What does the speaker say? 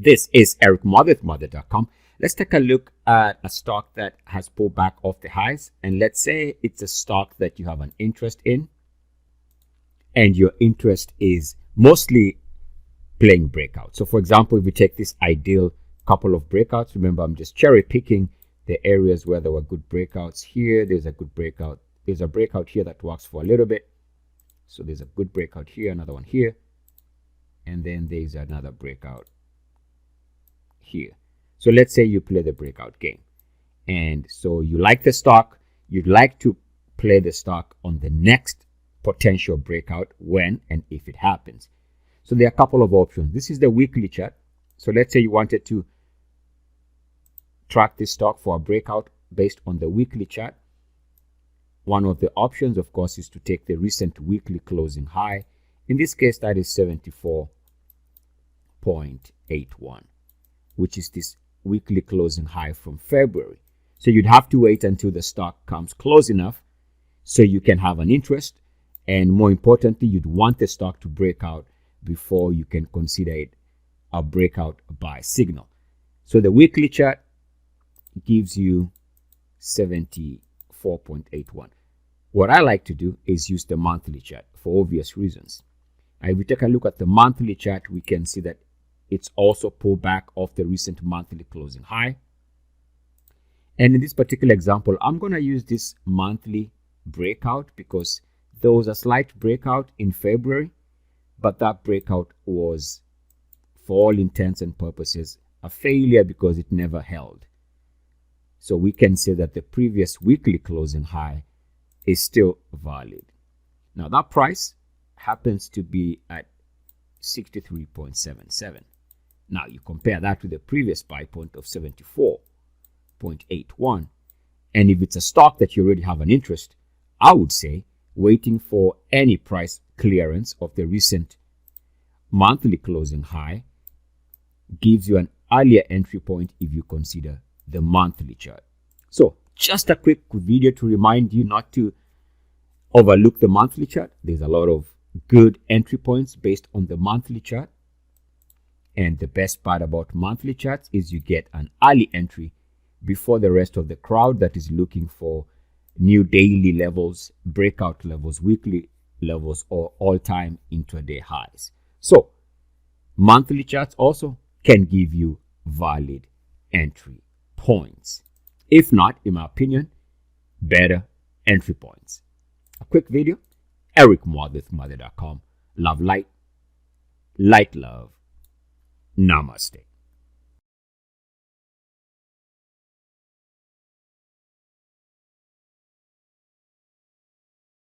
This is Eric Muathe, Muathe.com. Let's take a look at a stock that has pulled back off the highs. And let's say it's a stock that you have an interest in. And your interest is mostly playing breakout. So for example, if we take this ideal couple of breakouts, remember I'm just cherry picking the areas where there were good breakouts here. There's a good breakout. There's a breakout here that works for a little bit. So there's a good breakout here, another one here. And then there's another breakout here. So let's say you play the breakout game. And so you like the stock. You'd like to play the stock on the next potential breakout when and if it happens. So there are a couple of options. This is the weekly chart. So let's say you wanted to track this stock for a breakout based on the weekly chart. One of the options, of course, is to take the recent weekly closing high. In this case, that is 74.81, which is this weekly closing high from February. So you'd have to wait until the stock comes close enough so you can have an interest. And more importantly, you'd want the stock to break out before you can consider it a breakout buy signal. So the weekly chart gives you 74.81. What I like to do is use the monthly chart for obvious reasons. If we take a look at the monthly chart, we can see that it's also pulled back off the recent monthly closing high. And in this particular example, I'm going to use this monthly breakout because there was a slight breakout in February, but that breakout was, for all intents and purposes, a failure because it never held. So we can say that the previous weekly closing high is still valid. Now that price happens to be at 63.77. Now you compare that to the previous buy point of 74.81. And if it's a stock that you already have an interest, I would say waiting for any price clearance of the recent monthly closing high gives you an earlier entry point if you consider the monthly chart. So just a quick video to remind you not to overlook the monthly chart. There's a lot of good entry points based on the monthly chart. And the best part about monthly charts is you get an early entry before the rest of the crowd that is looking for new daily levels, breakout levels, weekly levels, or all-time intraday highs. So monthly charts also can give you valid entry points. If not, in my opinion, better entry points. A quick video. Eric Muathe, Muathe.com. Love light, light love. Namaste.